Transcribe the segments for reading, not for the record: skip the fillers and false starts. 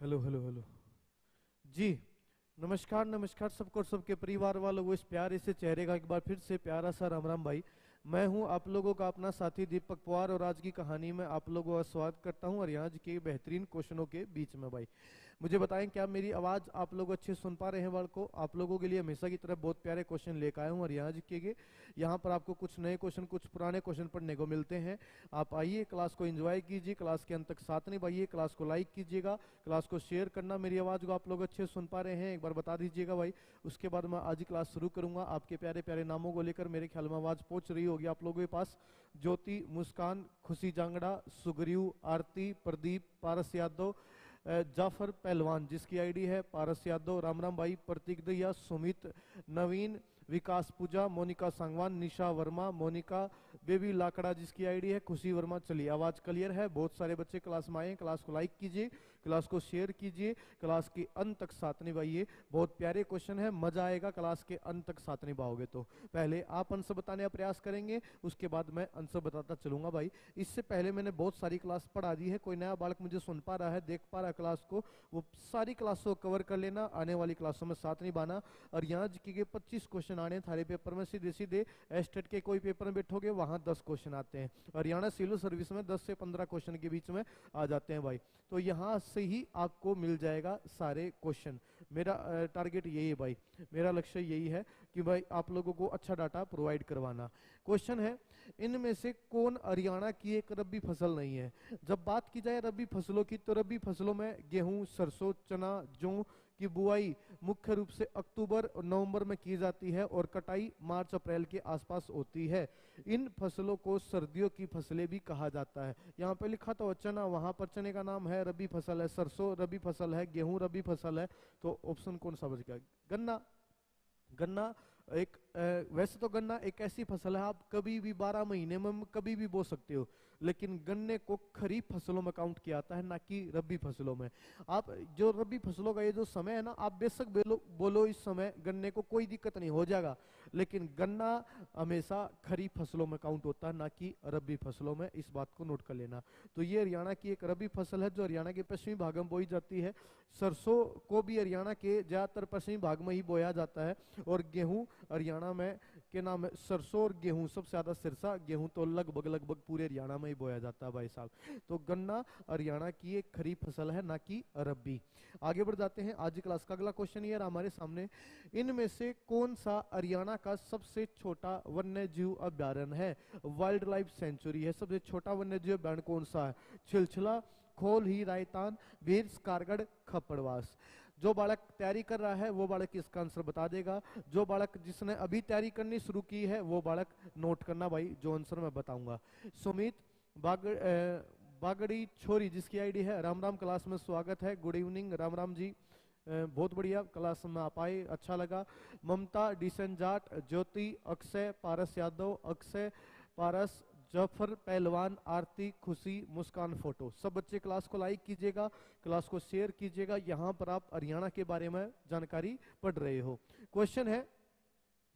Hello hello hello जी। नमस्कार नमस्कार सबको और सबके परिवार वालों को इस प्यारे से चेहरे का एक बार फिर से प्यारा सा राम राम भाई। मैं हूं आप लोगों का अपना साथी दीपक पवार और आज की कहानी में आप लोगों का स्वागत करता हूं और यहाँ के बेहतरीन क्वेश्चनों के बीच में भाई। मुझे बताएं क्या मेरी आवाज़ आप लोग अच्छे सुन पा रहे हैं? वाल को आप लोगों के लिए हमेशा की तरह बहुत प्यारे क्वेश्चन लेकर आया हूँ और यहाँ पर आपको कुछ नए क्वेश्चन कुछ पुराने क्वेश्चन पढ़ने को मिलते हैं। आप आइए क्लास को एंजॉय कीजिए, क्लास के अंत तक साथ निभाइए, क्लास को लाइक कीजिएगा, क्लास को शेयर करना। मेरी आवाज़ को आप लोग अच्छे सुन पा रहे हैं एक बार बता दीजिएगा भाई। उसके बाद मैं आज क्लास शुरू करूंगा आपके प्यारे प्यारे नामों को लेकर। मेरे ख्याल में आवाज़ पहुंच रही होगी आप लोगों के पास। ज्योति, मुस्कान, खुशी जांगड़ा, सुग्रीव, आरती, प्रदीप, पारस यादव, जाफर पहलवान जिसकी आईडी है पारस यादव, राम राम भाई, प्रतीक दैया, सुमित, नवीन, विकास पूजा, मोनिका सांगवान, निशा वर्मा, मोनिका, बेबी लाकड़ा जिसकी आईडी है खुशी वर्मा। चलिए आवाज़ क्लियर है, बहुत सारे बच्चे क्लास में आए। क्लास को लाइक कीजिए, क्लास को शेयर कीजिए, क्लास के अंत तक साथ निभाइए। बहुत प्यारे क्वेश्चन है, मजा आएगा क्लास के अंत तक साथ निभाओगे तो। पहले आप आंसर बताने का प्रयास करेंगे, उसके बाद मैं आंसर बताता चलूंगा भाई। इससे पहले मैंने बहुत सारी क्लास पढ़ा दी है। कोई नया बालक मुझे सुन पा रहा है, देख पा रहा है क्लास को, वो सारी क्लासों को कवर कर लेना, आने वाली क्लासों में साथ निभाना। और यहाँ जीके के 25 क्वेश्चन आने थारे पेपर में, सीधे सीधे एस्टेट के कोई पेपर में बैठोगे वहां 10 क्वेश्चन आते हैं। हरियाणा सिविल सर्विस में 10 से 15 क्वेश्चन के बीच में आ जाते हैं भाई। तो यहाँ से ही आपको मिल जाएगा सारे क्वेश्चन। मेरा टारगेट यही है भाई, मेरा लक्ष्य यही है कि भाई आप लोगों को अच्छा डाटा प्रोवाइड करवाना। क्वेश्चन है, इनमें से कौन हरियाणा की एक रबी फसल नहीं है? जब बात की जाए रबी फसलों की तो रबी फसलों में गेहूं, सरसों, चना, जौ की बुआई मुख्य रूप से अक्टूबर और नवंबर में की जाती है और कटाई मार्च अप्रैल के आसपास होती है। इन फसलों को सर्दियों की फसलें भी कहा जाता है। यहाँ पे लिखा तो चना, वहां पर चने का नाम है, रबी फसल है, सरसों रबी फसल है, गेहूं रबी फसल है। तो ऑप्शन कौन सा बच गया? गन्ना। गन्ना एक वैसे तो गन्ना एक ऐसी फसल है आप कभी भी 12 महीने में कभी भी बो सकते हो, लेकिन गन्ने को खरीफ फसलों में काउंट किया जाता है, ना कि रबी फसलों में। आप जो रबी फसलों का ये जो समय है ना, आप बेशक बोलो इस समय गन्ने को कोई दिक्कत नहीं हो जाएगा, लेकिन गन्ना हमेशा खरीफ फसलों में काउंट होता है, ना कि रबी फसलों में। इस बात को नोट कर लेना। तो ये हरियाणा की एक रबी फसल है जो हरियाणा के पश्चिमी भाग में बोई जाती है। सरसों को भी हरियाणा के ज्यादातर पश्चिमी भाग में ही बोया जाता है। और गेहूं हरियाणा में के नाम है सरसों और गेहूं सबसे ज्यादा सिरसा, गेहूं तो लगभग लगभग पूरे हरियाणा में ही बोया जाता है भाई साहब। तो गन्ना हरियाणा की एक खरीफ फसल है, ना कि रबी। आगे बढ़ जाते हैं। आज की क्लास का अगला क्वेश्चन ये हमारे सामने, इनमें से कौन सा हरियाणा का सबसे छोटा वन्य जीव अभ्यारण्य है? वाइल्ड लाइफ सेंचुरी है। सबसे छोटा वन्य जीव अभ्यारण्य कौन सा है? छिलछिला, खोल ही रायतान, वीर, कारगढ़, खपड़वास। जो बालक तैयारी कर रहा है वो बालक इसका आंसर बता देगा। जो बालक जिसने अभी तैयारी करनी शुरू की है वो बालक नोट करना भाई, जो आंसर मैं बताऊंगा। सुमित बागड़ी छोरी जिसकी आईडी है, राम राम, क्लास में स्वागत है, गुड इवनिंग, राम राम जी। बहुत बढ़िया, क्लास में आप आए, अच्छा लगा। ममता, डिसन जाट, ज्योति, अक्षय, पारस यादव, अक्षय, पारस, जफर पहलवान, आरती, खुशी, मुस्कान, फोटो। सब बच्चे क्लास को लाइक कीजिएगा, क्लास को शेयर कीजिएगा। यहाँ पर आप हरियाणा के बारे में जानकारी पढ़ रहे हो। क्वेश्चन है,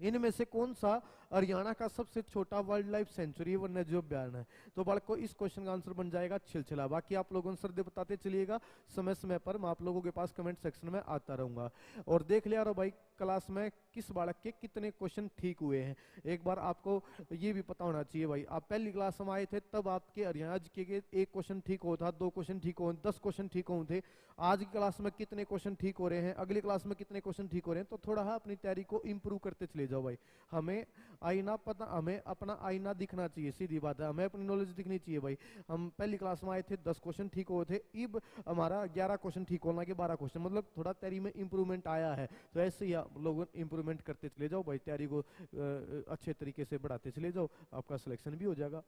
इनमें से कौन सा हरियाणा का सबसे छोटा वाइल्ड लाइफ सेंचुरी वन्य जीव अभ्यारण्य है? तो बालक को इस क्वेश्चन का आंसर बन जाएगा छिलछिला। बाकी आप लोगों आंसर बताते चलिएगा, समय समय पर मैं आप लोगों के पास कमेंट सेक्शन में आता रहूंगा। और देख लिया रहो भाई क्लास में किस बालक के कितने क्वेश्चन ठीक हुए हैं। एक बार आपको ये भी पता होना चाहिए भाई, आप पहली क्लास में आए थे तब आपके हरियाणा के एक क्वेश्चन ठीक हो था, 2 क्वेश्चन ठीक हो, 10 क्वेश्चन ठीक हो थे। आज की क्लास में कितने क्वेश्चन ठीक हो रहे हैं, अगली क्लास में कितने क्वेश्चन ठीक हो रहे हैं, तो थोड़ा अपनी तैयारी को इंप्रूव करते चले जाओ भाई। हमें आईना पता, हमें अपना आईना दिखना चाहिए, सीधी बात है, हमें अपनी नॉलेज दिखनी चाहिए भाई। हम पहली क्लास में आए थे 10 क्वेश्चन ठीक हुए थे, अब हमारा 11 क्वेश्चन ठीक होना के 12 क्वेश्चन, मतलब थोड़ा तैयारी में इंप्रूवमेंट आया है। तो ऐसे ही आप लोग इंप्रूवमेंट करते चले जाओ भाई, तैयारी को अच्छे तरीके से बढ़ाते चले जाओ, आपका सिलेक्शन भी हो जाएगा।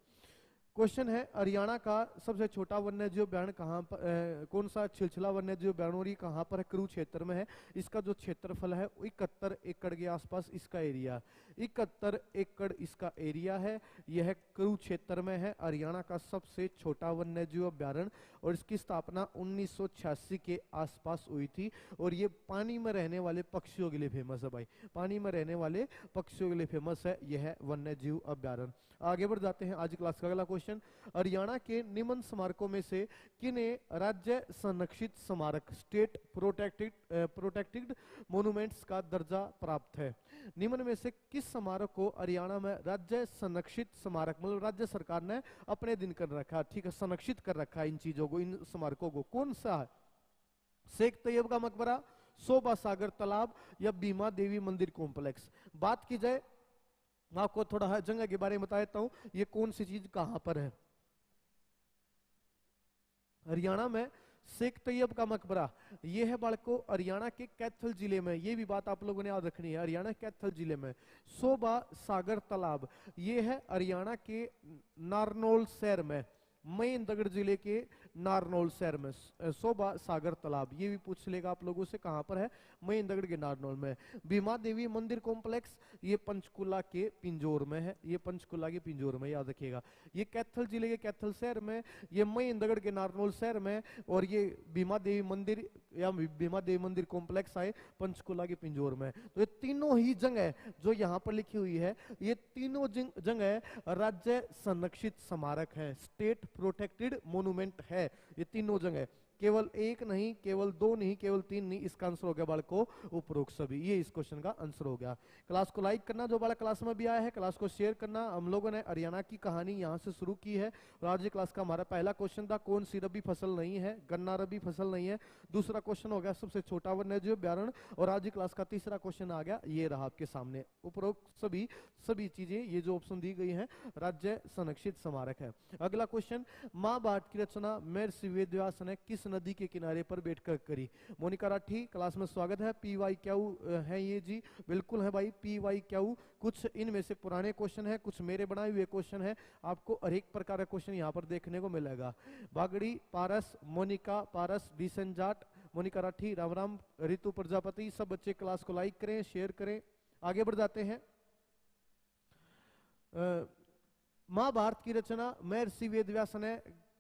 क्वेश्चन है, हरियाणा का सबसे छोटा वन्य जीव अभ्यारण्य कहाँ पर, कौन सा छिलछिला वन्य जीव अभ्यारण्य, और ये कहाँ पर है? कुरु क्षेत्र में है। इसका जो क्षेत्रफल है 71 एकड़ के आसपास इसका एरिया, 71 एकड़ इसका एरिया है। यह कुरु क्षेत्र में है, हरियाणा का सबसे छोटा वन्य जीव अभ्यारण्य। और इसकी स्थापना 1986 के आसपास हुई थी। और ये पानी में रहने वाले पक्षियों के लिए फेमस है भाई, पानी में रहने वाले पक्षियों के लिए फेमस है यह वन्य जीव अभ्यारण्य। आगे बढ़ जाते हैं। आज क्लास का अगला क्वेश्चन क्वेश्चन, हरियाणा के निम्न स्मारकों में से किन्हें राज्य संरक्षित स्मारक स्टेट प्रोटेक्टेड मोन्यूमेंट्स का दर्जा प्राप्त है? निम्न में से किस स्मारक को हरियाणा में राज्य संरक्षित स्मारक, मतलब राज्य सरकार ने अपने दिन कर रखा, ठीक है, संरक्षित कर रखा है इन चीजों को, इन स्मारकों को? कौन सा है? शेख तैयब का मकबरा, शोभा सागर तालाब या बीमा देवी मंदिर कॉम्प्लेक्स? बात की जाए, मैं आपको थोड़ा जगह के बारे में बता देता हूं, ये कौन सी चीज कहां पर है। हरियाणा में शेख तैयब का मकबरा, ये है बालको हरियाणा के कैथल जिले में, ये भी बात आप लोगों ने याद रखनी है, हरियाणा कैथल जिले में। शोभा सागर तालाब, ये है हरियाणा के नारनौल शहर में, महेंद्रगढ़ जिले के नारनौल शहर में शोभा सागर तालाब, ये भी पूछ लेगा आप लोगों से, कहां पर है? महेंद्रगढ़ के नारनौल में। भीमा देवी मंदिर कॉम्प्लेक्स, ये पंचकुला के पिंजौर में है, ये पंचकुला के पिंजौर में, याद रखिएगा। ये कैथल जिले के कैथल शहर में, ये महेंद्रगढ़ के नारनौल शहर में, और ये भीमा देवी मंदिर या भीमा देवी मंदिर कॉम्प्लेक्स आए पंचकुला के पिंजौर में। तो ये तीनों ही जगह जो यहाँ पर लिखी हुई है, ये तीनों जगह राज्य संरक्षित स्मारक है, स्टेट प्रोटेक्टेड मोन्यूमेंट है ये तीनों जगह। केवल एक नहीं, केवल दो नहीं, केवल तीन नहीं, इसका आंसर हो गया बालको उपरोक्त सभी, ये इस क्वेश्चन का आंसर हो गया। क्लास को लाइक करना, जो बालक क्लास में भी आया है, क्लास को शेयर करना। हम लोगों ने हरियाणा की कहानी यहाँ से शुरू की है, और आज क्लास का हमारा पहला क्वेश्चन था कौन सी रबी फसल नहीं है? गन्ना रबी फसल नहीं है। दूसरा क्वेश्चन हो गया सबसे छोटा वन्यजीव व्यारण, और आज क्लास का तीसरा क्वेश्चन आ गया, ये रहा आपके सामने। उपरोक्त सभी चीजें, ये जो ऑप्शन दी गई है, राज्य संरक्षित स्मारक है। अगला क्वेश्चन, महाभारत की रचना महर्षि वेदव्यास ने किस नदी के किनारे पर बैठकर करी? मोनिका राठी, क्लास में स्वागत है। PY क्यू है ये जी? बिल्कुल है भाई, PY क्यू। कुछ इनमें से पुराने क्वेश्चन है, कुछ मेरे बनाए हुए क्वेश्चन है, आपको हर एक प्रकार का क्वेश्चन यहाँ पर देखने को मिलेगा। बागड़ी पारस, मोनिका पारस, डिसन जाट, मोनिका राठी, राम राम, रितु प्रजापति, सब बच्चे क्लास को लाइक करें, शेयर करें। आगे बढ़ जाते हैं। महाभारत की रचना महर्षि वेदव्यास ने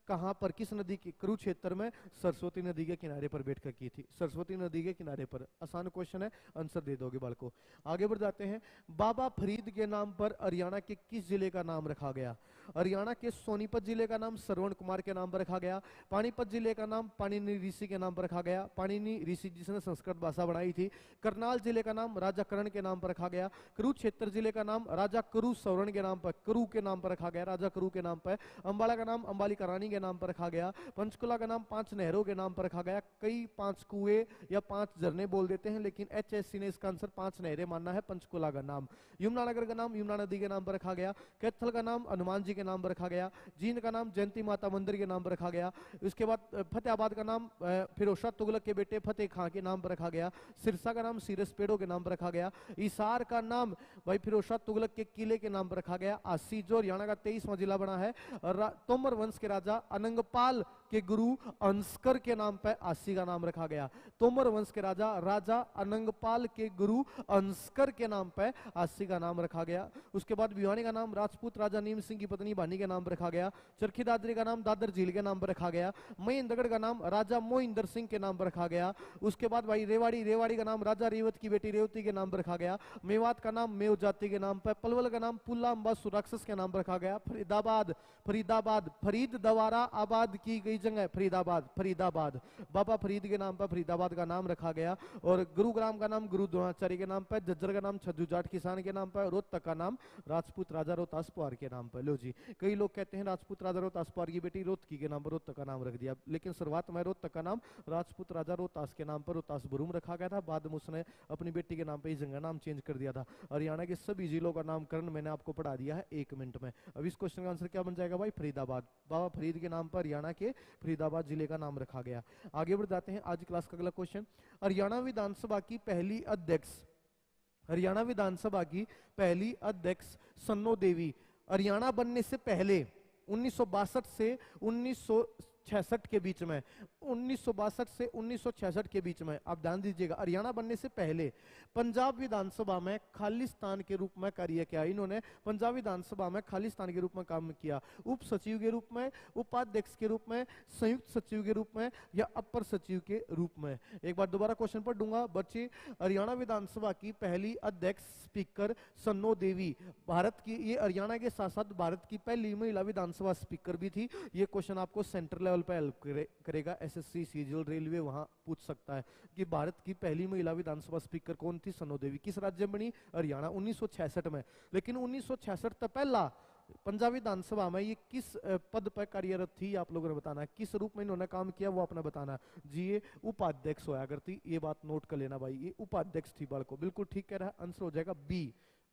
कहां पर, किस नदी की? कुरुक्षेत्र में सरस्वती नदी के किनारे पर बैठकर की थी, सरस्वती नदी के किनारे पर। आसान क्वेश्चन है, आंसर दे दोगे बालको। आगे बढ़ जाते हैं। बाबा फरीद के नाम पर हरियाणा के किस जिले का नाम रखा गया? हरियाणा के सोनीपत जिले का नाम श्रवण कुमार के नाम पर रखा गया। पानीपत जिले का नाम पाणिनि ऋषि के नाम पर रखा गया, पाणिनि ऋषि जिसने संस्कृत भाषा बनाई थी। करनाल जिले का नाम राजा कर्ण के नाम पर रखा गया। कुरुक्षेत्र जिले का नाम राजा कुरु सवर्ण के नाम पर, कुरु के नाम पर रखा गया, राजा कुरु के नाम पर। अंबाला का नाम अंबालिका रानी के नाम पर रखा गया। पंचकुला का नाम 5 नहरों के नाम पर रखा गया। कई 5 कुएं या 5 झरने बोल देते हैं, लेकिन HSC ने इसका आंसर 5 नहरें मानना है। पंचकुला का नाम, यमुनानगर का नाम यमुना नदी के नाम पर रखा गया। कैथल का नाम हनुमान जी के नाम पर रखा गया। जींद का नाम जयंती माता मंदिर के नाम पर रखा गया। उसके बाद फतेहाबाद का नाम फिरोज शाह तुगलक के बेटे फतेह खां के नाम पर रखा गया। सिरसा का नाम सीरस पेड़ों के नाम पर रखा गया। हिसार का नाम भाई फिरोज शाह तुगलक के किले के नाम पर रखा गया। अस्सी जो हरियाणा का 23वां जिला बना है। तोमर वंश के राजा अनंगपाल के गुरु अंस्कर के नाम पर अस्सी का नाम रखा गया। तोमर वंश के राजा अनंगपाल के गुरु अंस्कर के नाम पर अस्सी का नाम रखा गया। उसके बाद भिवानी का नाम राजपूत राजा नीम सिंह की पत्नी भानी के नाम पर रखा गया। चरखी दादरी का नाम दादर झील के नाम पर रखा गया। महेंद्रगढ़ का नाम राजा मोहिंदर सिंह के नाम पर रखा गया। उसके बाद भाई रेवाड़ी का नाम राजा रेवत की बेटी रेवती के नाम पर रखा गया। मेवात का नाम मेव जाति के नाम पर। पलवल का नाम पुल्ला अम्बा सुराक्षस के नाम पर रखा गया। फरीद दवारा आबाद की गई जगह फरीदाबाद बाबा फरीद के नाम पर फरीदाबाद का नाम रखा गया। और गुरुग्राम का नाम गुरु द्रोणाचार्य के नाम पर। झज्जर का नाम छज्जू जाट किसान के नाम पर। रोहतक का नाम राजपूत राजा रोहतास पुआर के नाम पर। लो जी, कई लोग कहते हैं राजपूत राजा रोहतास पुआर की बेटी रोहतकी के नाम पर रोहतक का नाम रख दिया, लेकिन शुरुआत में रोहतक का नाम राजपूत राजा रोहतास के नाम पर रोहतास बुरुम रखा गया था। बाद में उसने अपनी बेटी के नाम पर इस जगह नाम चेंज कर दिया था। हरियाणा के सभी जिलों का नामकरण मैंने आपको पढ़ा दिया है 1 मिनट में। अब इस क्वेश्चन का आंसर क्या बन जाएगा भाई? फरीदाबाद। बाबा फरीद के नाम पर हरियाणा के फरीदाबाद जिले का नाम रखा गया। आगे बढ़ जाते हैं। आज क्लास का अगला क्वेश्चन, हरियाणा विधानसभा की पहली अध्यक्ष सन्नो देवी हरियाणा बनने से पहले 1962 से 1966 के बीच में, 1962 से 1966 के बीच में, आप ध्यान दीजिएगा, हरियाणा बनने से पहले पंजाब विधानसभा में खालिस्तान के रूप में कार्य किया। इन्होंने पंजाब विधानसभा में खालिस्तान के रूप में काम किया, उप सचिव के रूप में, उपाध्यक्ष के रूप में, संयुक्त सचिव के रूप में या अपर सचिव के रूप में। एक बार दोबारा क्वेश्चन पढ़ दूंगा बच्चे। हरियाणा विधानसभा की पहली अध्यक्ष स्पीकर सन्नो देवी, भारत की, ये हरियाणा के साथ साथ भारत की पहली महिला विधानसभा स्पीकर भी थी। ये क्वेश्चन आपको सेंटर लेवल पे हेल्प करेगा, एसएससी, सीजीएल, रेलवे वहां पूछ सकता है कि भारत की पहली महिला विधानसभा स्पीकर कौन थी? सन्नो देवी। किस राज्य में बनी? हरियाणा, 1966 में। लेकिन 1966 तक पहला पंजाब विधानसभा में ये किस पद पर कार्यरत थी, आप लोगों ने बताना है। किस रूप में इन्होंने काम किया वो अपना बताना है जी। ये उपाध्यक्ष होया करती, ये बात नोट कर लेना भाई, ये उपाध्यक्ष थी बालको। बिल्कुल ठीक कह रहा है, आंसर हो जाएगा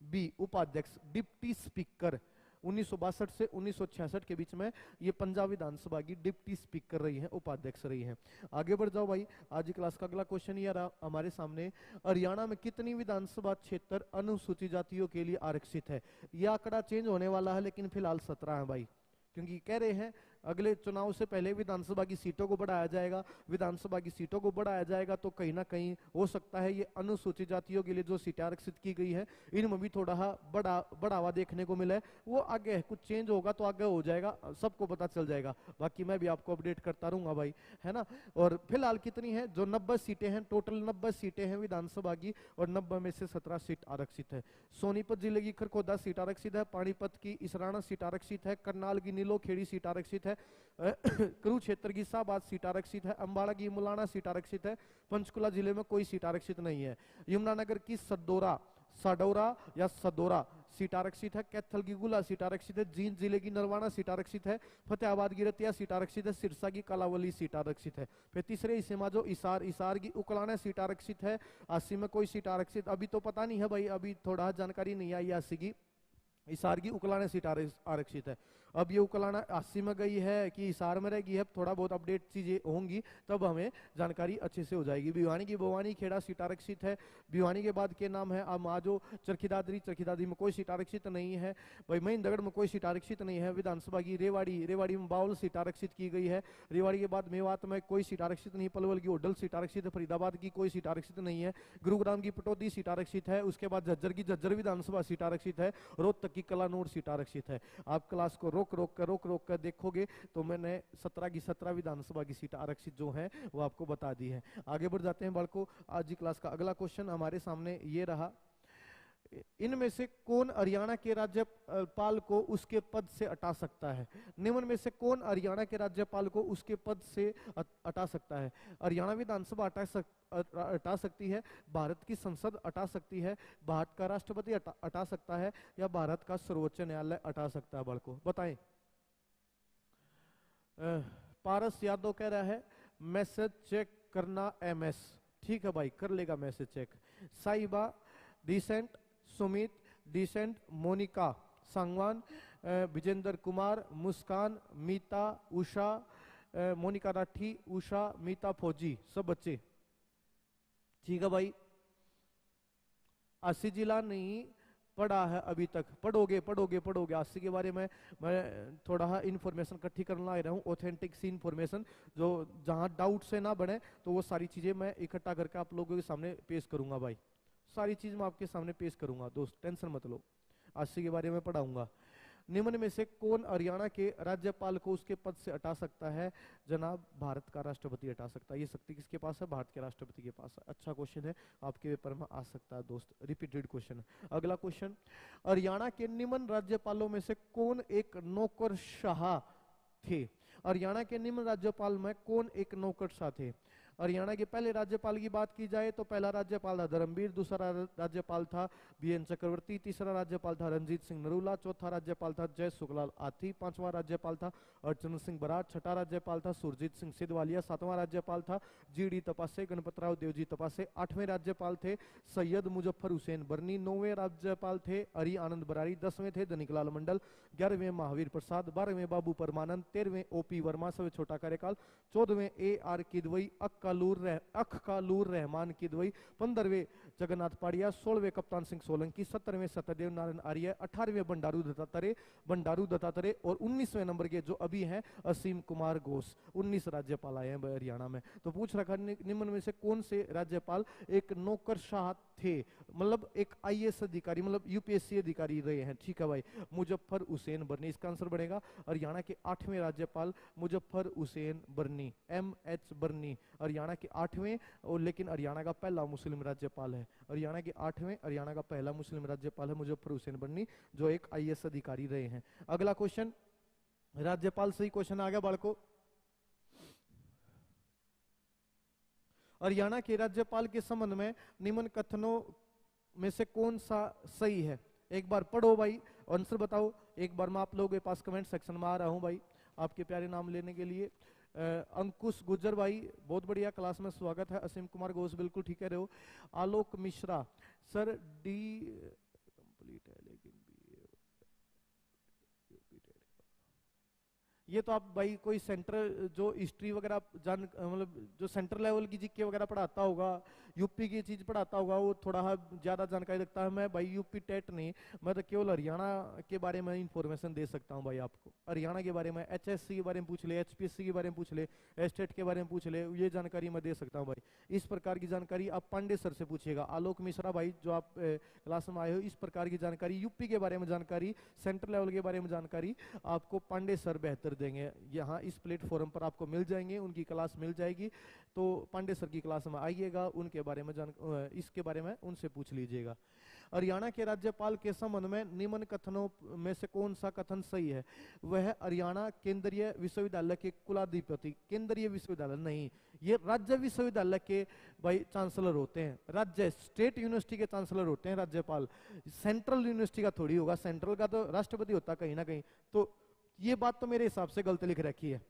बी उपाध्यक्ष, डिप्टी स्पीकर। 1962 से 1966 के बीच में ये पंजाब विधानसभा की डिप्टी स्पीकर रही है, उपाध्यक्ष रही है। आगे बढ़ जाओ भाई, आज की क्लास का अगला क्वेश्चन ये रहा हमारे सामने। हरियाणा में कितनी विधानसभा क्षेत्र अनुसूचित जातियों के लिए आरक्षित है? यह आंकड़ा चेंज होने वाला है, लेकिन फिलहाल 17 है भाई, क्योंकि कह रहे हैं अगले चुनाव से पहले विधानसभा की सीटों को बढ़ाया जाएगा। विधानसभा की सीटों को बढ़ाया जाएगा तो कहीं ना कहीं हो सकता है ये अनुसूचित जातियों के लिए जो सीटें आरक्षित की गई है इनमें भी थोड़ा बढ़ावा देखने को मिला है। वो आगे कुछ चेंज होगा तो आगे हो जाएगा, सबको पता चल जाएगा। बाकी मैं भी आपको अपडेट करता रहूंगा भाई, है ना। और फिलहाल कितनी है? जो 90 सीटें हैं, टोटल 90 सीटें हैं विधानसभा की, और 90 में से 17 सीट आरक्षित है। सोनीपत जिले की खरखोदा सीट आरक्षित है, पानीपत की इसराना सीट आरक्षित है, करनाल की नीलोखेड़ी सीट आरक्षित है, कुरुक्षेत्र की शाहबाद सीट आरक्षित है, अंबाला की मुलाना सीट आरक्षित है, पंचकुला जिले में कोई सीट आरक्षित नहीं है। यमुनानगर की साडौरा या सदौरा सीट आरक्षित है, कैथल की गुला सीट आरक्षित है, जींद जिले की नरवाना सीट आरक्षित है, फतेहाबाद की रतिया सीट आरक्षित है, सिरसा की कालावली सीट आरक्षित है। फिर तीसरे हिस्से में जो इसार की उकलाना सीट आरक्षित है, आसी में कोई सीट आरक्षित अभी तो पता नहीं है भाई, अभी थोड़ा जानकारी नहीं आई आसी की। इसार की उकलाना सीट आरक्षित है। अब ये उकलाना 80 में गई है कि हिसार में रहेगी है, थोड़ा बहुत अपडेट चीजें होंगी तब हमें जानकारी अच्छे से हो जाएगी। भिवानी की भवानी खेड़ा सीट आरक्षित है। भिवानी के बाद के नाम है अब आजो चरखी में कोई सीट आरक्षित नहीं है भाई। महेंद्रगढ़ में कोई सीट आरक्षित नहीं है। विधानसभा की रेवाड़ी में 52 सीट आरक्षित की गई है। रेवाड़ी के बाद मेवात में कोई सीट आरक्षित नहीं। पलवल की होडल सीट आरक्षित है। फरीदाबाद की कोई सीट आरक्षित नहीं है। गुरुग्राम की पटौदी सीट आरक्षित है। उसके बाद झज्जर विधानसभा सीट आरक्षित है। रोहतक की कलानौर सीट आरक्षित है। आप क्लास को रोक रोक कर देखोगे तो मैंने 17 की 17 विधानसभा की सीट आरक्षित जो है वो आपको बता दी है। आगे बढ़ जाते हैं बालको। आज की क्लास का अगला क्वेश्चन हमारे सामने ये रहा, इनमें से कौन हरियाणा के राज्यपाल को उसके पद से हटा सकता है? निम्न में से कौन हरियाणा के राज्यपाल को उसके पद से हटा सकता है? हरियाणा विधानसभा हटा सकती है, भारत की संसद हटा सकती है, भारत का राष्ट्रपति हटा सकता है, या भारत का सर्वोच्च न्यायालय हटा सकता है? बालको बताएं। पारस यादव कह रहा है मैसेज चेक करना एमएस। ठीक है भाई, कर लेगा मैसेज चेक। साहिबा डिसेंट, सुमित डिसेंट, मोनिका सांगवान, विजेंद्र कुमार, मुस्कान, मीता, उषा, मोनिका राठी, उषा, मीता फौजी, सब बच्चे। ठीक है भाई। आशी जिला नहीं पढ़ा है अभी तक, पढ़ोगे। आशी के बारे में मैं थोड़ा इन्फॉर्मेशन इकट्ठी करना आ रहा हूँ, ऑथेंटिक सी इन्फॉर्मेशन जो जहाँ डाउट से ना बने, तो वो सारी चीजें मैं इकट्ठा करके आप लोगों के सामने पेश करूंगा भाई। सारी चीज मैं आपके सामने पेश करूंगा दोस्त, टेंशन मत लो। आशी के बारे में पढ़ाऊंगा। निम्न में से कौन हरियाणा के राज्यपाल को उसके पद से हटा सकता है? जनाब, भारत का राष्ट्रपति हटा सकता है। ये शक्ति किसके पास है? भारत के राष्ट्रपति के पास है। अच्छा क्वेश्चन है, आपके पेपर में आ सकता है दोस्त, रिपीटेड क्वेश्चन। अगला क्वेश्चन, हरियाणा के निम्न राज्यपालों में से कौन एक नौकरशाह थे? हरियाणा के निम्न राज्यपाल में कौन एक नौकरशाह थे? हरियाणा के पहले राज्यपाल की बात की जाए तो पहला राज्यपाल था धर्मवीर, दूसरा राज्यपाल था बीएन चक्रवर्ती, तीसरा राज्यपाल था रंजीत सिंह नरूला, चौथा राज्यपाल था जय सुखलाल आथी, पांचवा राज्यपाल था अर्जुन सिंह बराड़, छठा राज्यपाल था सुरजीत सिंह सिद्धवालिया, सातवां राज्यपाल था जीडी तपासे गणपतराव देवजी तपासे, आठवें राज्यपाल थे सैयद मुजफ्फर हुसैन बरनी, नौवें राज्यपाल थे हरि आनंद बरारी, 10वें थे धनिकलाल मंडल, 11वें महावीर प्रसाद, 12वें बाबू परमानंद, 13वें ओपी वर्मा, सबसे छोटा कार्यकाल, 14वें AR किदवई, अखकालूर रहमान किदवई, 15वें जगन्नाथ पाड़िया, 16वें कप्तान सिंह सोलंकी, 17वें सत्यदेव नारायण आर्य, 18वें बंडारू दत्तात्रेय और 19वें नंबर के जो अभी हैं असीम कुमार घोष। 19 राज्यपाल आए हैं हरियाणा में। तो पूछ रखा निम्न में से कौन से राज्यपाल एक नौकरशाह थे, मतलब एक आईएएस अधिकारी, मतलब यूपीएससी अधिकारी रहे हैं। ठीक है भाई, मुजफ्फर हुसैन बर्नी इसका आंसर बनेगा। हरियाणा के 8वें राज्यपाल मुजफ्फर हुसैन बर्नी, MH बर्नी, हरियाणा के 8वें, और लेकिन हरियाणा का पहला मुस्लिम राज्यपाल है। हरियाणा के 8वें, हरियाणा का पहला मुस्लिम राज्यपाल है मुजफ्फर हुसैन बर्नी, जो एक आईएएस अधिकारी रहे हैं। अगला क्वेश्चन, राज्यपाल सही क्वेश्चन आ गया बालको। हरियाणा के राज्यपाल के संबंध में निम्न कथनों में से कौन सा सही है? एक बार पढ़ो भाई, आंसर बताओ। एक बार मैं आप लोगों के पास कमेंट सेक्शन में आ रहा हूं भाई, आपके प्यारे नाम लेने के लिए। अंकुश गुज्जर भाई, बहुत बढ़िया, क्लास में स्वागत है। असीम कुमार घोष, बिल्कुल ठीक है रहे हो। आलोक मिश्रा, सर डी कंप्लीट है लेकिन ये तो आप भाई कोई सेंट्रल जो हिस्ट्री वगैरह जान, मतलब जो सेंट्रल लेवल की जीके वगैरह पढ़ाता होगा, यूपी की चीज पढ़ाता होगा, वो थोड़ा ज्यादा जानकारी रखता है। मैं भाई यूपी टेट नहीं, मैं तो केवल हरियाणा के बारे में इंफॉर्मेशन दे सकता हूँ भाई आपको। हरियाणा के बारे में, HSC के बारे में पूछ ले, HPSC के बारे में पूछ ले, स्टेट के बारे में पूछ ले, ये जानकारी मैं दे सकता हूँ भाई। इस प्रकार की जानकारी आप पांडे सर से पूछिएगा। आलोक मिश्रा भाई, जो आप क्लास में आए हो, इस प्रकार की जानकारी, यूपी के बारे में जानकारी, सेंट्रल लेवल के बारे में जानकारी आपको पांडे सर बेहतर देंगे। यहाँ इस प्लेटफॉर्म पर आपको मिल जाएंगे, उनकी क्लास मिल जाएगी। तो पांडे सर की क्लास में आइएगा, उनके बारे में इसके बारे में उनसे पूछ लीजिएगा। हरियाणा के राज्यपाल के संबंध में निम्न कथनों में से कौन सा कथन सही है? वह हरियाणा केंद्रीय विश्वविद्यालय के कुलाधिपति, केंद्रीय विश्वविद्यालय नहीं, ये राज्य विश्वविद्यालय के भाई चांसलर होते हैं। राज्य स्टेट यूनिवर्सिटी के चांसलर होते हैं राज्यपाल, सेंट्रल यूनिवर्सिटी का थोड़ी होगा। सेंट्रल का तो राष्ट्रपति होता कहीं ना कहीं। तो ये बात तो मेरे हिसाब से गलत लिख रखी है।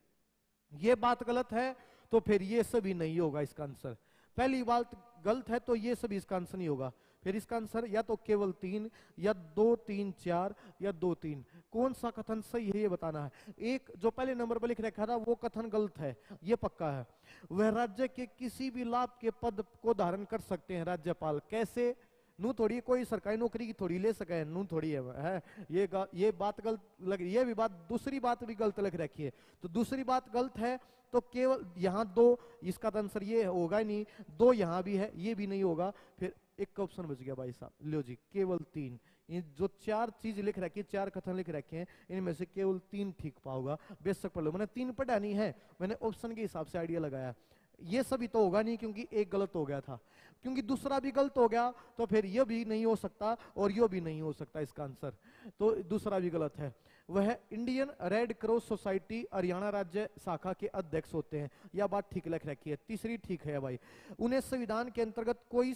ये बात गलत है तो फिर ये सभी नहीं होगा इसका आंसर। पहली बात गलत है तो ये सभी इसका आंसर नहीं होगा। फिर इसका आंसर या तो केवल 3, या 2, 3, 4, या 2, 3। कौन सा कथन सही है ये बताना है। एक जो पहले नंबर पर लिख रखा था वो कथन गलत है, ये पक्का है। वह राज्य के किसी भी लाभ के पद को धारण कर सकते हैं राज्यपाल। कैसे? नू थोड़ी कोई सरकारी नौकरी की थोड़ी ले सके, नू थोड़ी है ये बात गलत लग रही है। ये भी बात, दूसरी बात भी गलत लग रखी है। तो दूसरी बात गलत है तो केवल यहाँ 2, इसका तो आंसर ये होगा ही नहीं। 2 यहाँ भी है, ये भी नहीं होगा। फिर एक ऑप्शन बच गया भाई साहब, लो जी, केवल 3। ये जो 4 चीज लिख रखी है, 4 कथन लिख रखे हैं, इनमें से केवल 3 ठीक पाओगा। बेशक पढ़ लो, मैंने 3 पढ़ा नहीं है, मैंने ऑप्शन के हिसाब से आइडिया लगाया। ये सभी तो होगा नहीं क्योंकि एक गलत हो गया था, क्योंकि दूसरा भी गलत हो गया तो फिर ये भी नहीं हो सकता और ये भी नहीं हो सकता इसका आंसर। तो दूसरा भी गलत है। वह Indian red cross society Haryana राज्य शाखा के अध्यक्ष होते हैं, यह बात ठीक लिख रखी है। तीसरी ठीक है भाई। उन्हें संविधान के अंतर्गत कोई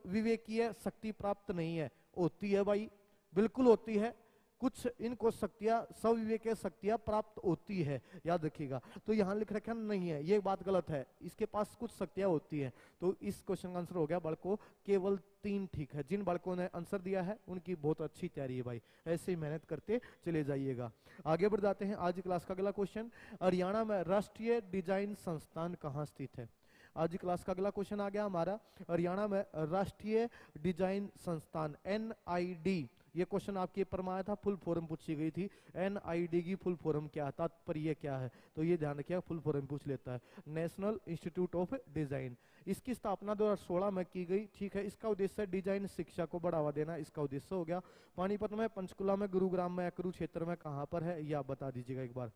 विवेकीय शक्ति प्राप्त नहीं है। होती है भाई, बिल्कुल होती है। कुछ इनको शक्तियां, सविवेक शक्तियां प्राप्त होती है, याद रखिएगा। तो यहां लिख रखा नहीं है, ये बात गलत है। इसके पास कुछ शक्तियां होती हैं। तो इस क्वेश्चन का आंसर हो गया बालकों केवल 3 ठीक है। जिन बालकों ने आंसर दिया है उनकी बहुत अच्छी तैयारी है भाई, ऐसे ही मेहनत करते चले जाइएगा। आगे बढ़ जाते हैं आज क्लास का अगला क्वेश्चन। हरियाणा में राष्ट्रीय डिजाइन संस्थान कहाँ स्थित है? आज क्लास का अगला क्वेश्चन आ गया हमारा। हरियाणा में राष्ट्रीय डिजाइन संस्थान NID, ये क्वेश्चन आपके पेपर में आया था, फुल फॉर्म पूछी गई थी। NID की फुल फॉर्म क्या है, तात्पर्य क्या है? तो ये ध्यान रखिएगा, फुल फॉर्म पूछ लेता है। National institute of design. इसकी स्थापना 2016 में की गई। ठीक है, इसका उद्देश्य डिजाइन शिक्षा को बढ़ावा देना, इसका उद्देश्य हो गया। पानीपत में, पंचकुला में, गुरुग्राम में, कुरुक्षेत्र में, कहां पर है यह आप बता दीजिएगा एक बार।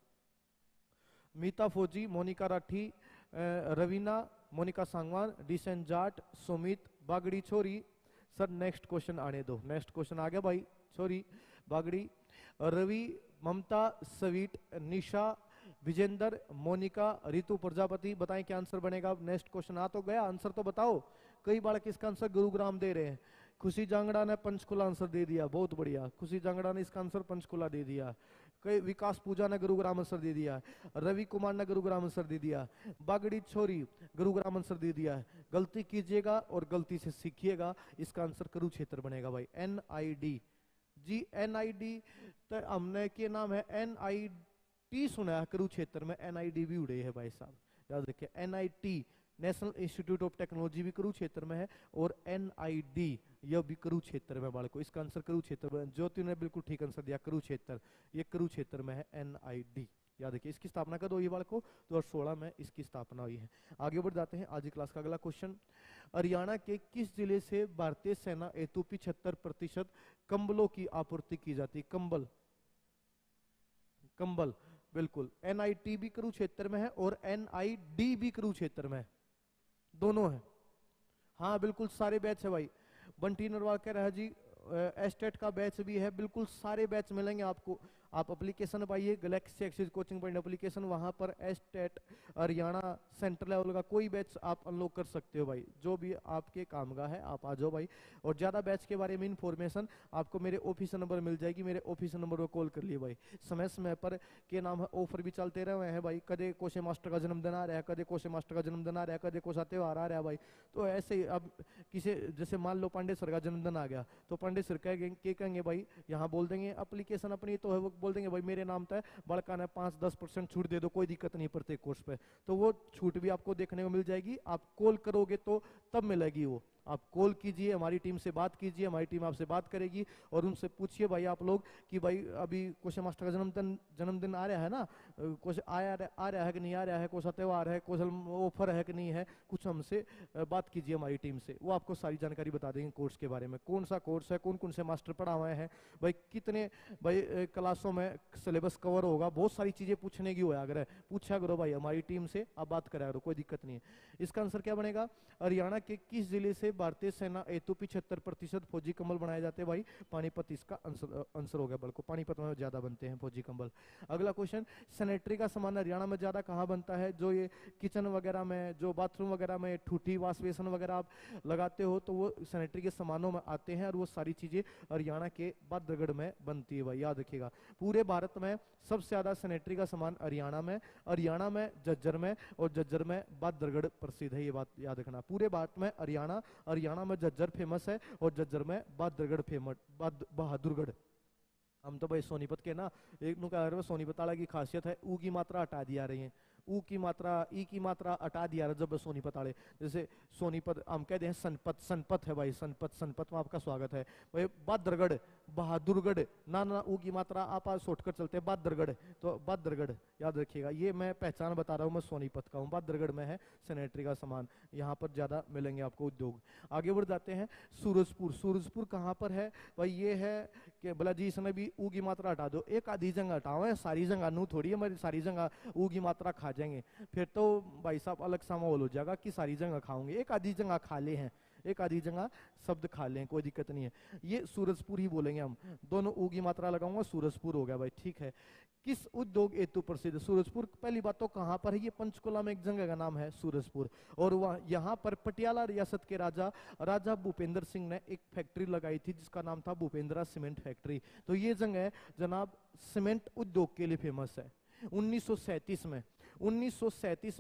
मीता फौजी, मोनिका राठी, रवीना, मोनिका सांगवान, डिशन जाट, सुमित, बागड़ी छोरी। सर नेक्स्ट क्वेश्चन आने दो। नेक्स्ट क्वेश्चन आ गया भाई, छोरी, बागड़ी, रवि, ममता, स्वीट, निशा, विजेंद्र, मोनिका, रितु प्रजापति। बताएं क्या आंसर बनेगा। नेक्स्ट क्वेश्चन आ तो गया, आंसर तो बताओ। कई बार किसका आंसर गुरुग्राम दे रहे हैं। खुशी जांगड़ा ने पंचकुला आंसर दे दिया, बहुत बढ़िया। खुशी जांगड़ा ने इसका आंसर पंचकुला दे दिया। कई विकास पूजा ने गुरुग्राम आंसर दे दिया। रवि कुमार ने गुरुग्राम आंसर दे दिया। बागड़ी छोरी गुरुग्राम आंसर दे दिया है। गलती कीजिएगा और गलती से सीखिएगा। इसका आंसर कुरुक्षेत्र बनेगा भाई। NID जी, NID तो हमने के नाम है NIT सुना है, कुरुक्षेत्र में NID भी उड़े है भाई साहब, याद रखिए। NIT national institute of technology भी कुरुक्षेत्र में है, और NID यह भी कुरुक्षेत्र में बालको। इसका आंसर कुरुक्षेत्र में, ज्योति ने बिल्कुल ठीक आंसर दिया, कुरुक्षेत्र, ये कुरुक्षेत्र में है NID। याद रखिए, इसकी स्थापना कब हुई बालको? 2016 में इसकी स्थापना हुई है। आगे बढ़ जाते हैं आज की क्लास का अगला क्वेश्चन। हरियाणा के किस जिले से भारतीय सेना हेतु 75% कंबलों की आपूर्ति की जाती है? कंबल, कंबल, बिल्कुल। NIT भी कुरुक्षेत्र में है और NID भी कुरुक्षेत्र में है, दोनों है। हाँ बिल्कुल, सारे बैच है भाई। बंटी नरवाल कह रहा है जी एस्टेट का बैच भी है, बिल्कुल सारे बैच मिलेंगे आपको। आप एप्लीकेशन पाइए, Galaxy axis coaching point application, वहां पर एस्टेट हरियाणा सेंट्रल लेवल का कोई बैच आप अनलॉक कर सकते हो भाई, जो भी आपके काम का है आप आ जाओ भाई। और ज्यादा बैच के बारे में इंफॉर्मेशन आपको मेरे ऑफिस नंबर मिल जाएगी, मेरे ऑफिस नंबर पर कॉल कर लिए भाई। समय समय पर के नाम है ऑफर भी चलते रहे हैं भाई, कदे कोशे मास्टर का जन्मदिन आ रहा है, कदे कोशे मास्टर का जन्मदिन आ रहा है, कदे कोसा त्योहार आ रहा है भाई। तो ऐसे ही अब किसी, जैसे मान लो पांडे सर का जन्मदिन आ गया, तो पांडे सर कहेंगे भाई, यहाँ बोल देंगे एप्लीकेशन अपनी तो है, वो बोल देंगे भाई मेरे नाम तय बड़का ने 5-10% छूट दे दो, कोई दिक्कत नहीं प्रत्येक कोर्स पे। तो वो छूट भी आपको देखने को मिल जाएगी। आप कॉल करोगे तो तब मिलेगी वो। आप कॉल कीजिए, हमारी टीम से बात कीजिए, हमारी टीम आपसे बात करेगी और उनसे पूछिए भाई आप लोग कि भाई अभी क्वेश्चन मास्टर का जन्मदिन आ रहा है ना, कुछ आ रहा है कि नहीं आ रहा है, कौन सा त्योहार है, कौन सा ऑफर है कि नहीं है, कुछ हमसे बात कीजिए हमारी टीम से। वो आपको सारी जानकारी बता देंगे कोर्स के बारे में, कौन सा कोर्स है, कौन कौन से मास्टर पढ़ा हुए हैं भाई, कितने भाई क्लासों में सिलेबस कवर होगा, बहुत सारी चीजें पूछने की होया अगर पूछा करो भाई हमारी टीम से, आप बात करा करो, कोई दिक्कत नहीं है। इसका आंसर क्या बनेगा? हरियाणा के किस जिले से भारतीय सेना हेतु 75% फौजी कंबल बनाए जाते हैं भाई? पानीपत इसका आंसर हो गया, बल्कि पानीपत में ज्यादा बनते हैं फौजी कंबल। अगला क्वेश्चन, सैनिटरी का सामान हरियाणा में ज्यादा कहाँ बनता है? जो ये किचन वगैरह में, जो बाथरूम वगैरह में ठूठी वाश बेसन वगैरह आप लगाते हो, तो वो सैनिटरी के सामानों में आते हैं, और वो सारी चीजें हरियाणा के बादरगढ़ में बनती है भाई, याद रखिएगा। पूरे भारत में सबसे ज्यादा सैनिटरी का सामान हरियाणा में झज्जर में, और झज्जर में बादरगढ़ प्रसिद्ध है, ये बात याद रखना। पूरे भारत में हरियाणा में झज्जर फेमस है, और झज्जर में बहादुरगढ़ फेमस, बहादुरगढ़। हम तो भाई सोनीपत के ना, एक नु कह रहे सोनीपत वाला की खासियत है, ऊ की मात्रा हटा दिया रही है, ऊ की मात्रा, ई की मात्रा हटा दिया रहा जब सोनीपत वाले, जैसे सोनीपत हम कहते हैं सनपत है भाई, सनपत में आपका स्वागत है भाई। बहादुरगढ़ ना ऊ की मात्रा आप शॉर्टकट चलते हैं बहादुरगढ़, तो बहादुरगढ़ याद रखिएगा। ये मैं पहचान बता रहा हूँ, मैं सोनीपत का हूँ, बहादुरगढ़ में है सैनिटरी का सामान, यहाँ पर ज्यादा मिलेंगे आपको उद्योग। आगे बढ़ जाते हैं, सूरजपुर कहाँ पर है भाई? ये है कि भला जी इसने भी ऊ की मात्रा हटा दो, एक आधी जगह हटाओ है, सारी जगह नू थोड़ी हमारी सारी जगह ऊ की मात्रा खा जाएंगे, फिर तो भाई साहब अलग सा माहौल हो जाएगा कि सारी जगह खाओगे, एक आधी जगह खा ले हैं, एक आधी जगह शब्द खा लें, कोई दिक्कत नहीं है। ये सूरजपुर ही बोलेंगे हम, दोनों ऊ की मात्रा लगाऊंगा, सूरजपुर हो गया भाई, ठीक है। किस उद्योग हेतु प्रसिद्ध सूरजपुर? पहली बात तो कहां पर है? ये पंचकुला में एक जगह का नाम है सूरजपुर, और वह यहाँ पर पटियाला रियासत के राजा भूपेंद्र सिंह ने एक फैक्ट्री लगाई थी जिसका नाम था भूपेंद्रा सीमेंट फैक्ट्री। तो ये जगह जनाब सीमेंट उद्योग के लिए फेमस है। 1937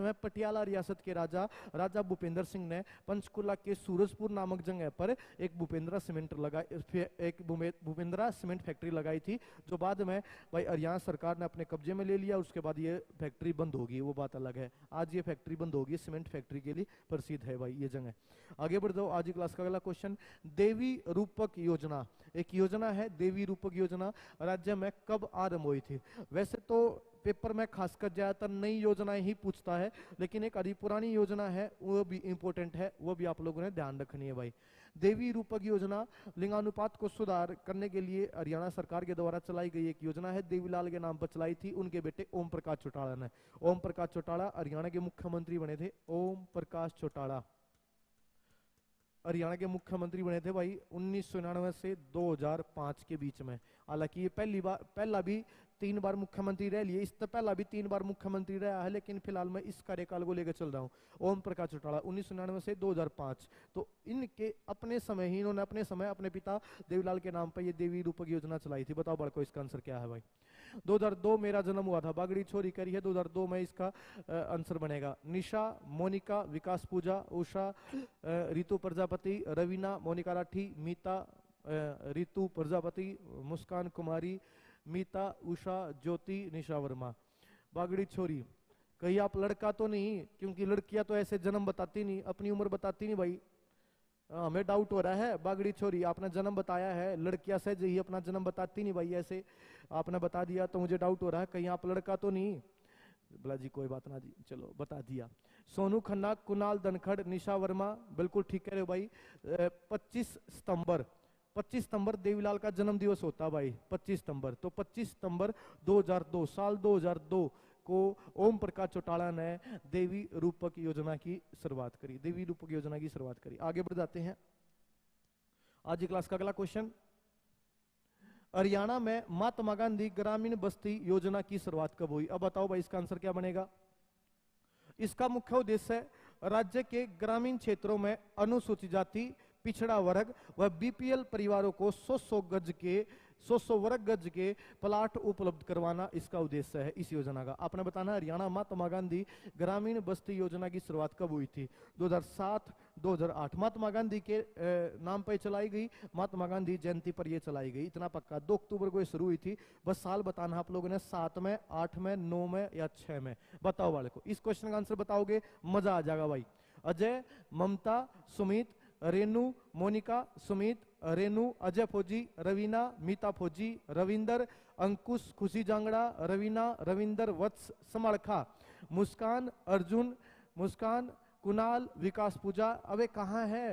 में पटियाला रियासत के राजा भूपेंद्र सिंह ने पंचकुला के सूरजपुर नामक जगह पर एक भूपेंद्रा सीमेंट फैक्ट्री लगाई थी, जो बाद में भाई हरियाणा सरकार ने अपने कब्जे में ले लिया। उसके बाद ये फैक्ट्री बंद होगी, वो बात अलग है। आज ये फैक्ट्री बंद होगी, सीमेंट फैक्ट्री के लिए प्रसिद्ध है भाई ये जगह। आगे बढ़ जाओ, आज की क्लास का अगला क्वेश्चन, देवी रूपक योजना, एक योजना है देवी रूपक योजना, राज्य में कब आरंभ हुई थी? वैसे तो पेपर में खासकर ज्यादातर नई योजनाएं ही पूछता है, लेकिन एक अधिक पुरानी योजना है, वो भी इंपॉर्टेंट है, वो भी आप लोगों ने ध्यान रखनी है भाई। देवी रूपक योजना लिंगानुपात को सुधार करने के लिए हरियाणा सरकार के द्वारा चलाई गई एक योजना है, देवीलाल के नाम पर चलाई थी उनके बेटे ओम प्रकाश चौटाला ने। ओम प्रकाश चौटाला हरियाणा के मुख्यमंत्री बने थे, ओम प्रकाश चौटाला हरियाणा के मुख्यमंत्री बने थे भाई 1999 से 2005 के बीच में। हालांकि ये पहला भी 3 बार मुख्यमंत्री रह लिए, इससे पहला भी 3 बार मुख्यमंत्री रहा है, लेकिन फिलहाल मैं इस कार्यकाल को लेकर चल रहा हूँ। ओम प्रकाश चौटाला 1999 से 2005, तो इनके अपने समय ही इन्होंने अपने पिता देवीलाल के नाम पर ये देवी रूपक योजना चलाई थी। बताओ बड़को इसका आंसर क्या है भाई? 2002 मेरा जन्म हुआ था, बागड़ी छोरी करी है, 2002 में इसका आंसर बनेगा। निशा, मोनिका, विकास पूजा, उषा, रितु प्रजापति, रवीना, मोनिका राठी, मीता, रितु प्रजापति, मुस्कान कुमारी, मीता, उषा, ज्योति, निशा वर्मा। बागड़ी छोरी कहीं आप लड़का तो नहीं, क्योंकि लड़कियां तो ऐसे जन्म बताती नहीं, अपनी उम्र बताती नहीं भाई। हमें डाउट हो रहा है, बागड़ी छोरी आपने जन्म बताया है, लड़कियां सहज ही अपना जन्म बताती नहीं भाई, ऐसे आपने बता दिया तो मुझे डाउट हो रहा है कहीं आप लड़का तो नहीं। बोला जी कोई बात ना जी, चलो बता दिया। सोनू खन्ना, कुणाल धनखड़, निशा वर्मा, बिल्कुल ठीक कह रहे हो भाई। 25 सितंबर, 25 सितंबर देवीलाल का जन्म दिवस होता भाई, 25 सितंबर। तो 25 सितंबर 2002, साल 2002 को ओम प्रकाश चौटाला ने देवी रूपक योजना की शुरुआत करी, देवी रूपक योजना की शुरुआत करी। आगे बढ़ जाते हैं, आज की क्लास का अगला क्वेश्चन। हरियाणा में महात्मा गांधी ग्रामीण बस्ती योजना की शुरुआत कब हुई? अब बताओ भाई इसका आंसर क्या बनेगा। इसका मुख्य उद्देश्य है राज्य के ग्रामीण क्षेत्रों में अनुसूचित जाति, पिछड़ा वर्ग व बीपीएल परिवारों को 100 वर्ग गज के प्लाट उपलब्ध करवाना इसका उद्देश्य है इस योजना का। आपने बताना हरियाणा महात्मा गांधी ग्रामीण बस्ती योजना की शुरुआत कब हुई थी? 2007, 2008। महात्मा गांधी के नाम पर चलाई गई, महात्मा गांधी जयंती पर यह चलाई गई, इतना पक्का। 2 अक्टूबर को ये शुरू हुई थी, बस साल बताना आप लोगों ने, 7 में, 8 में, 9 में या 6 में। बताओ वाले को, इस क्वेश्चन का आंसर बताओगे मजा आ जाएगा भाई। अजय, ममता, सुमित, रेनू, मोनिका, सुमित, रेनू, अजय फौजी, रवीना, मीता फौजी, रविंदर, अंकुश, खुशी जांगड़ा, रवीना, रविंदर, वत्स, समड़खा, मुस्कान, अर्जुन, मुस्कान, कुणाल, विकास पूजा। अबे कहाँ है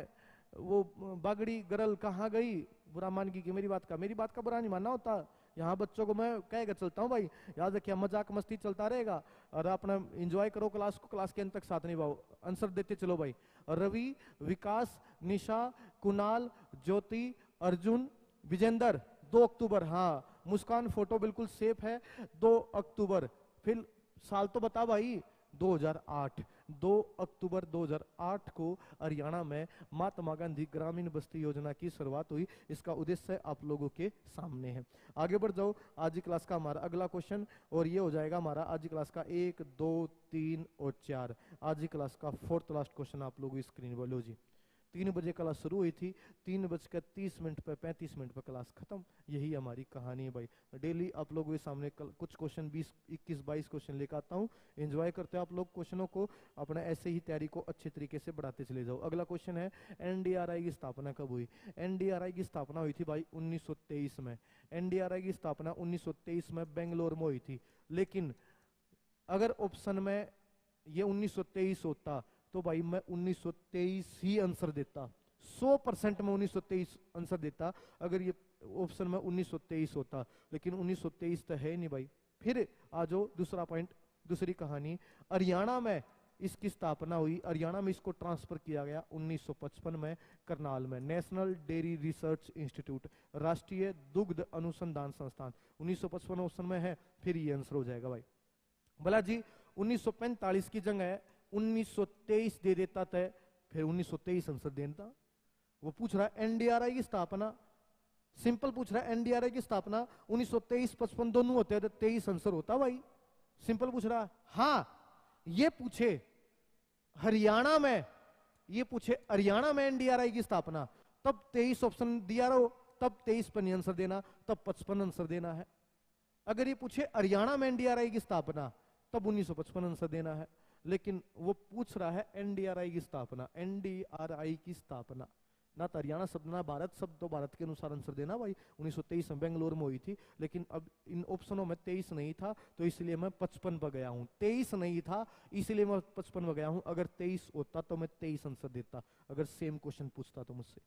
वो बागड़ी गर्ल, कहाँ गई? बुरा मान की मेरी बात का बुरा नहीं मानना होता। यहाँ बच्चों को मैं कह के चलता हूँ भाई, याद रखिए मजाक मस्ती चलता रहेगा और अपना एंजॉय करो क्लास को, क्लास के अंत तक साथ निभाओ। आंसर देते चलो भाई। रवि, विकास, निशा, कुणाल, ज्योति, अर्जुन, विजेंदर। 2 अक्टूबर, हाँ। मुस्कान फोटो बिल्कुल सेफ है, 2 अक्टूबर। फिर साल तो बता भाई। 2008, 2 अक्टूबर 2008 को हरियाणा में महात्मा गांधी ग्रामीण बस्ती योजना की शुरुआत हुई। इसका उद्देश्य आप लोगों के सामने है। आगे बढ़ जाओ, आज की क्लास का हमारा अगला क्वेश्चन, और ये हो जाएगा हमारा आज की क्लास का 1, 2, 3 और 4। आज की क्लास का 4th लास्ट क्वेश्चन आप लोगों की स्क्रीन पर लो जी। 3 बजे क्लास शुरू हुई थी, 3:30 पे 35 मिनट पर क्लास खत्म। यही हमारी कहानी है भाई। डेली आप लोगों के सामने कुछ क्वेश्चन 20, 21, 22 क्वेश्चन लेकर आता हूँ। एंजॉय करते हो आप लोग क्वेश्चनों को, अपना ऐसे ही तैयारी को अच्छे तरीके से बढ़ाते चले जाओ। अगला क्वेश्चन है, एनडीआरआई की स्थापना कब हुई? एनडीआरआई की स्थापना हुई थी भाई 1923 में। एनडीआरआई की स्थापना 1923 में बेंगलोर में हुई थी। लेकिन अगर ऑप्शन में ये 1923 होता तो भाई मैं 1923 ही आंसर देता, 100% में 1923 आंसर देता अगर ये ऑप्शन में 1923 होता। लेकिन 1923 तो है नहीं भाई। फिर आ जाओ दूसरा पॉइंट, दूसरी कहानी। हरियाणा में इसकी स्थापना हुई, हरियाणा में इसको ट्रांसफर किया गया 1955 में करनाल में, नेशनल डेयरी रिसर्च इंस्टीट्यूट, राष्ट्रीय दुग्ध अनुसंधान संस्थान। 1955 ऑप्शन में है, फिर ये आंसर हो जाएगा भाई। भला जी 1945 की जगह 1923 दे देता था, फिर 1923 आंसर देता। वो पूछ रहा है एनडीआरआई की स्थापना, सिंपल पूछ रहा है एनडीआरआई की स्थापना 1923 55 दोनों होते हैं तो 23 आंसर होता भाई। सिंपल पूछ रहा है। हाँ ये पूछे हरियाणा में, ये पूछे हरियाणा में एनडीआरआई की स्थापना, तब 23 ऑप्शन दिया रहो, तब 23 पर नहीं आंसर देना, तब 55 आंसर देना है। अगर ये पूछे हरियाणा में एनडीआरआई की स्थापना, तब 1955 आंसर देना है। लेकिन वो पूछ रहा है एनडीआरआई की स्थापना, एनडीआरआई की स्थापना, ना तो हरियाणा शब्द ना भारत शब्द, तो भारत के अनुसार आंसर देना भाई। 1923 में बेंगलोर में हुई थी, लेकिन अब इन ऑप्शनों में 23 नहीं था तो इसलिए मैं 55 पर गया हूं। 23 नहीं था इसलिए मैं 55 पर गया हूं। अगर 23 होता तो मैं 23 आंसर देता, अगर सेम क्वेश्चन पूछता तो मुझसे।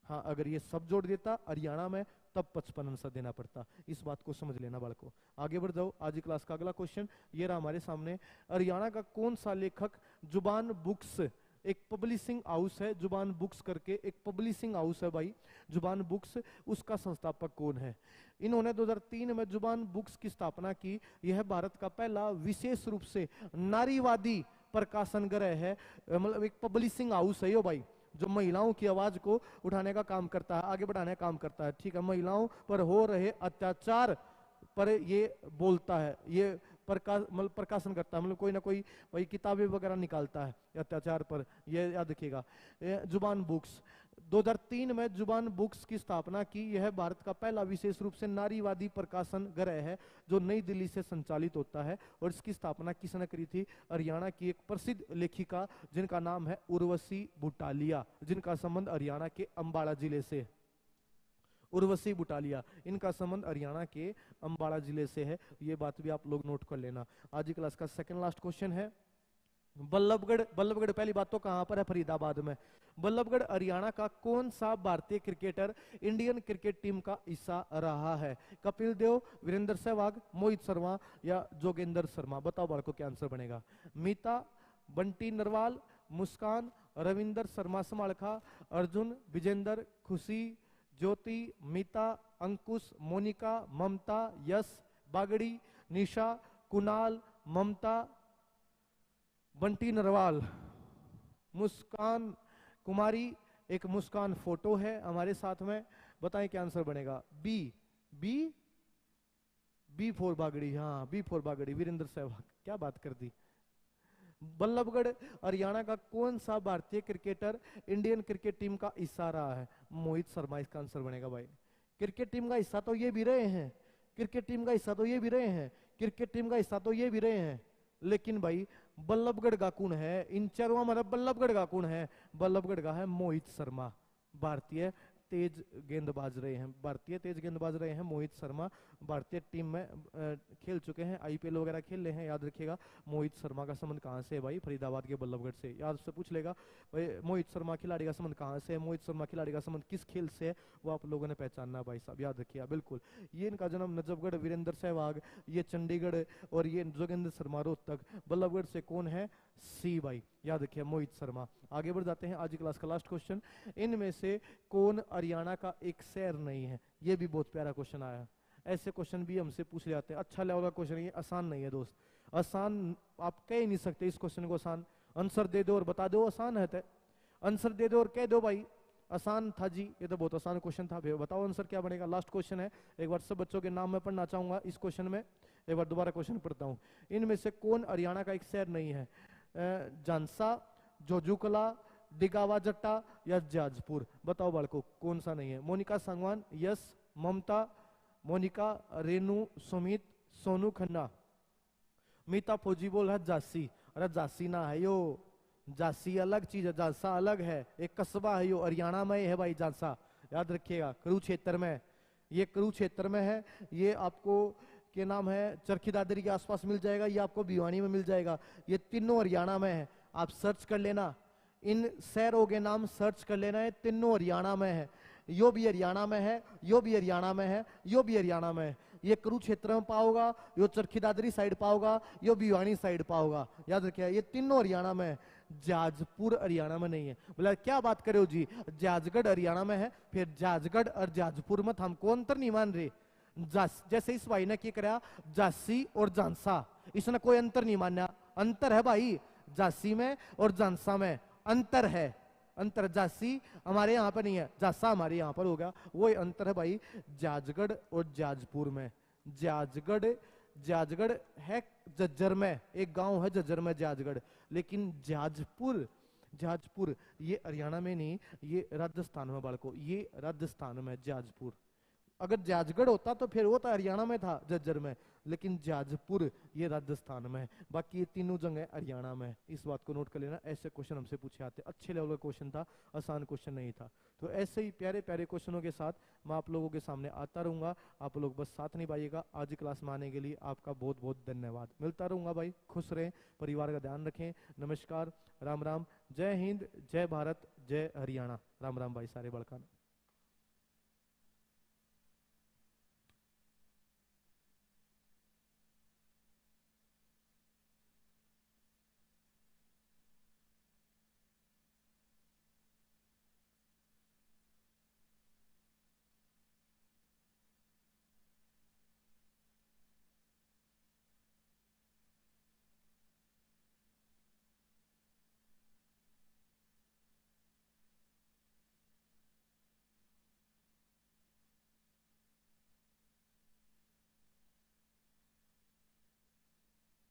हाँ अगर ये सब जोड़ देता हरियाणा में, तब 55 आंसर देना पड़ता। इस बात को समझ लेना बालको। आगे बढ़ जाओ, आज की क्लास का अगला क्वेश्चन ये रहा हमारे सामने। हरियाणा का कौन सा लेखक जुबान बुक्स, एक पब्लिशिंग हाउस है जुबान बुक्स करके, एक पब्लिशिंग हाउस है भाई जुबान बुक्स, उसका संस्थापक कौन है? इन्होंने 2003 में जुबान बुक्स की स्थापना की। यह भारत का पहला विशेष रूप से नारीवादी प्रकाशन गृह है, मतलब एक पब्लिशिंग हाउस है यो भाई, जो महिलाओं की आवाज को उठाने का काम करता है, आगे बढ़ाने का काम करता है। ठीक है, महिलाओं पर हो रहे अत्याचार पर ये बोलता है, ये प्रकाशन करता है, मतलब कोई ना कोई वही किताबें वगैरह निकालता है अत्याचार पर, ये याद रखिएगा। जुबान बुक्स 2003 में जुबान बुक्स की स्थापना की। यह भारत का पहला विशेष रूप से नारीवादी प्रकाशन गृह है जो नई दिल्ली से संचालित होता है। और इसकी स्थापना किसने करी थी? हरियाणा की एक प्रसिद्ध लेखिका जिनका नाम है उर्वशी बुटालिया, जिनका संबंध हरियाणा के अंबाला जिले से। उर्वशी बुटालिया, इनका संबंध हरियाणा के अंबाला जिले से है। ये बात भी आप लोग नोट कर लेना। आज की क्लास का सेकंड लास्ट क्वेश्चन है, बल्लभगढ़। बल्लभगढ़ पहली बात तो कहां पर है? फरीदाबाद में। बल्लभगढ़ हरियाणा का कौन सा भारतीय क्रिकेटर इंडियन क्रिकेट टीम का हिस्सा रहा है? कपिल देव, वीरेंद्र सहवाग, मोहित शर्मा या जोगेंद्र शर्मा? बताओ बालकों क्या आंसर बनेगा। मीता, बंटी नरवाल, मुस्कान, रविंदर शर्मा समालखा, अर्जुन, विजेंद्र, खुशी, ज्योति, मीता, अंकुश, मोनिका, ममता, यश, बागड़ी, निशा, कुणाल, ममता, बंटी नरवाल, मुस्कान कुमारी। एक मुस्कान फोटो है हमारे साथ में। बताएं क्या आंसर बनेगा। B B B four Bagri. हाँ, बी फोर बागड़ी, वीरेंद्र सहवाग। क्या बात कर दी। बल्लभगढ़ हरियाणा का कौन सा भारतीय क्रिकेटर इंडियन क्रिकेट टीम का हिस्सा रहा है? मोहित शर्मा इसका आंसर बनेगा भाई। क्रिकेट टीम का हिस्सा तो ये भी रहे हैं, क्रिकेट टीम का हिस्सा तो ये भी रहे हैं, क्रिकेट टीम का हिस्सा तो ये भी रहे हैं, लेकिन भाई बल्लभगढ़ का कौन है? इन चारों मतलब बल्लभगढ़ का कौन है? बल्लभगढ़ का है मोहित शर्मा। भारतीय तेज गेंदबाज रहे हैं, भारतीय तेज गेंदबाज रहे हैं मोहित शर्मा। भारतीय टीम में खेल चुके हैं, आईपीएल वगैरह खेल रहे हैं। याद रखिएगा मोहित शर्मा का संबंध कहां से है भाई? फरीदाबाद के बल्लभगढ़ से। याद से पूछ लेगा भाई मोहित शर्मा खिलाड़ी का संबंध कहां से है, मोहित शर्मा खिलाड़ी का संबंध किस खेल से है, वो आप लोगों ने पहचानना भाई साहब। याद रखिएगा बिल्कुल। ये इनका जन्म नजफगढ़, वीरेंद्र सहवाग ये चंडीगढ़, और ये जोगेंद्र शर्मा रोहतक। बल्लभगढ़ से कौन है? सी भाई। याद रखिए मोहित शर्मा। आगे बढ़ जाते हैं। आज की क्लास का लास्ट क्वेश्चन, इनमें से कौन हरियाणा का एक शहर नहीं है? ये भी बहुत प्यारा क्वेश्चन आया। ऐसे क्वेश्चन भी हमसे पूछ ले जाते हैं। अच्छा लेवल का क्वेश्चन, ये आसान नहीं है दोस्त, आसान आप कह ही नहीं सकते इस क्वेश्चन को आसान। आंसर दे दो और बता दो आसान है तो आंसर दे दो और कह दो भाई आसान था जी। ये तो बहुत आसान क्वेश्चन था। बताओ आंसर क्या बनेगा। लास्ट क्वेश्चन है, एक बार सब बच्चों के नाम मैं पढ़ना चाहूंगा इस क्वेश्चन में। एक बार दोबारा क्वेश्चन पढ़ता हूँ। इनमें से कौन हरियाणा का एक शहर नहीं है? झांसा, जोजूकला, डिगावा जट्टा या जाजपुर? बताओ बालको कौन सा नहीं है? मोनिका सांगवान, यश, ममता, मोनिका, रेनू, सुमित, सोनू खन्ना। मीता फौजी बोल रहा झांसी। अरे झांसी ना है यो, झांसी अलग चीज है, झांसा अलग है, एक कस्बा है यो, हरियाणा में है भाई झांसा। याद रखिएगा कुरुक्षेत्र में, ये कुरुक्षेत्र में है। ये आपको के नाम है चरखी दादरी के आसपास मिल जाएगा, ये आपको भिवानी में मिल जाएगा। ये तीनों हरियाणा में है, आप सर्च कर लेना, इन शहरों के नाम सर्च कर लेना है। तीनों हरियाणा में है, यो भी हरियाणा में है, यो भी हरियाणा में है, यो भी हरियाणा में है। ये कुरुक्षेत्र में पाओगा, यो चरखी दादरी साइड पाओगा, यो भिवानी साइड पाओगा। याद रखिए ये तीनों हरियाणा में है, जाजपुर हरियाणा में नहीं है। बोला क्या बात करे हो जी, जाजगढ़ हरियाणा में है, फिर जाजगढ़ और जाजपुर में हमको अंतर नहीं मान रहे। जैसे इस भाई ने क्या करा, झांसी और झांसा, इसने कोई अंतर नहीं माना। अंतर है भाई, झांसी में और झांसा में अंतर है। अंतर झांसी हमारे यहाँ पर नहीं है, झांसा हमारे यहाँ पर होगा। वो अंतर है भाई जाजगढ़ और जाजपुर में। जाजगढ़ है जज्जर में, एक गांव है जज्जर में जाजगढ़, लेकिन जाजपुर ये हरियाणा में नहीं, ये राजस्थान में बालको, ये राजस्थान में जाजपुर। अगर जाजगढ़ होता तो फिर वो तो हरियाणा में था जज्जर में, लेकिन जाजपुर ये राजस्थान में है। बाकी ये तीनों जगह हरियाणा में है। इस बात को नोट कर लेना। ऐसे क्वेश्चन हमसे पूछे आते, अच्छे लेवल का क्वेश्चन था, आसान क्वेश्चन नहीं था। तो ऐसे ही प्यारे प्यारे क्वेश्चनों के साथ मैं आप लोगों के सामने आता रहूंगा। आप लोग बस साथ निभाइएगा। आज की क्लास में आने के लिए आपका बहुत बहुत धन्यवाद। मिलता रहूंगा भाई, खुश रहें, परिवार का ध्यान रखें। नमस्कार, राम राम, जय हिंद, जय भारत, जय हरियाणा। राम राम भाई सारे बड़का।